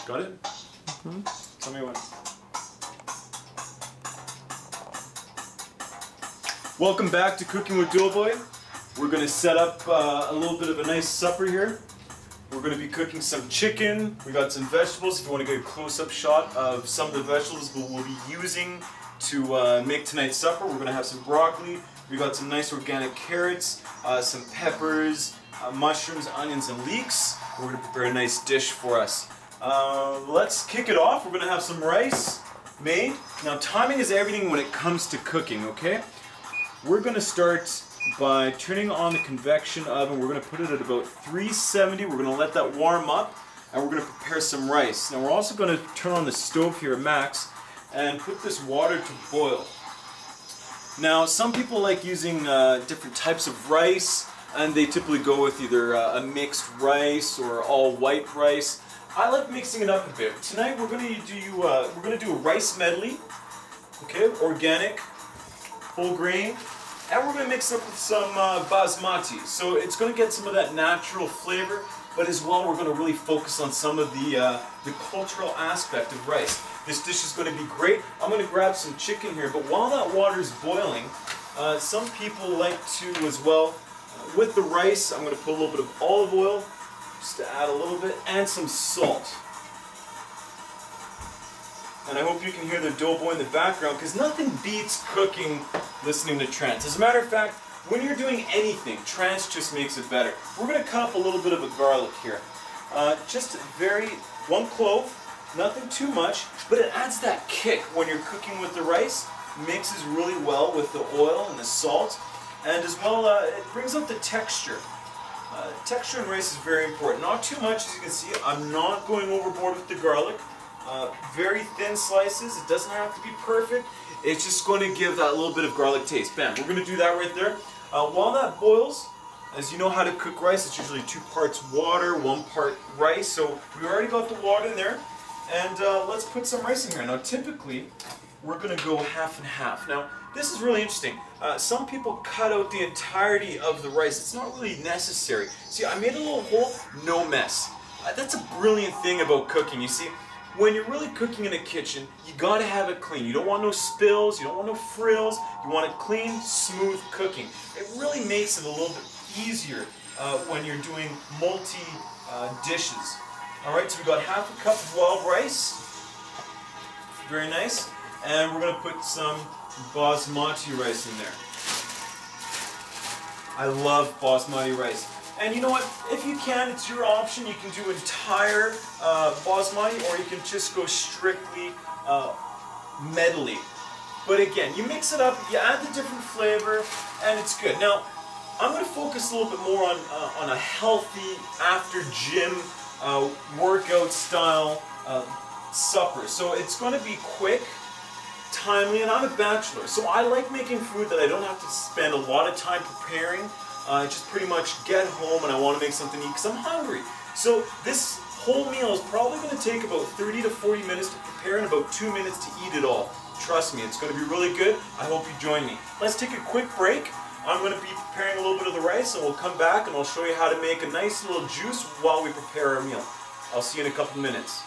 Got it? Tell me when. Welcome back to Cooking with Doboy. We're going to set up a little bit of a nice supper here. We're going to be cooking some chicken. We got some vegetables. If you want to get a close-up shot of some of the vegetables we'll be using to make tonight's supper, we're going to have some broccoli. We got some nice organic carrots, some peppers, mushrooms, onions, and leeks. We're going to prepare a nice dish for us. Let's kick it off. We're going to have some rice made. Now, timing is everything when it comes to cooking, okay? We're going to start by turning on the convection oven. We're going to put it at about 370. We're going to let that warm up, and we're going to prepare some rice. Now, we're also going to turn on the stove here at max and put this water to boil. Now, some people like using different types of rice, and they typically go with either a mixed rice or all white rice. I like mixing it up a bit. Tonight we're going to do a rice medley, okay, organic, whole grain, and we're going to mix it up with some basmati. So it's going to get some of that natural flavor, but as well we're going to really focus on some of the cultural aspect of rice. This dish is going to be great. I'm going to grab some chicken here, but while that water is boiling, some people like to as well, with the rice, I'm going to put a little bit of olive oil, just to add a little bit, and some salt. And I hope you can hear the Doboy in the background, because nothing beats cooking listening to trance. As a matter of fact, when you're doing anything, trance just makes it better. We're going to cut up a little bit of a garlic here. Just one clove, nothing too much, but it adds that kick when you're cooking with the rice. Mixes really well with the oil and the salt, and as well it brings out the texture. Texture in rice is very important. Not too much, as you can see. I'm not going overboard with the garlic. Very thin slices. It doesn't have to be perfect. It's just going to give that little bit of garlic taste. Bam, we're going to do that right there. While that boils, as you know how to cook rice, it's usually 2 parts water, 1 part rice. So we already got the water in there. And let's put some rice in here. Now typically, we're going to go half and half. Now, this is really interesting. Some people cut out the entirety of the rice. It's not really necessary. See, I made a little hole, no mess. That's a brilliant thing about cooking. You see, when you're really cooking in a kitchen, you got to have it clean. You don't want no spills, you don't want no frills. You want it clean, smooth cooking. It really makes it a little bit easier when you're doing dishes. All right, so we got half a cup of wild rice. Very nice. And we're going to put some basmati rice in there. I love basmati rice. And you know what? If you can, it's your option. You can do entire basmati, or you can just go strictly medley. But again, you mix it up, you add the different flavor, and it's good. Now, I'm going to focus a little bit more on a healthy, after-gym, workout style supper. So it's going to be quick, timely, and I'm a bachelor, so I like making food that I don't have to spend a lot of time preparing. I just pretty much get home and I want to make something to eat because I'm hungry. So this whole meal is probably going to take about 30 to 40 minutes to prepare and about 2 minutes to eat it all. Trust me, it's going to be really good. I hope you join me. Let's take a quick break. I'm going to be preparing a little bit of the rice, and we'll come back and I'll show you how to make a nice little juice while we prepare our meal. I'll see you in a couple minutes.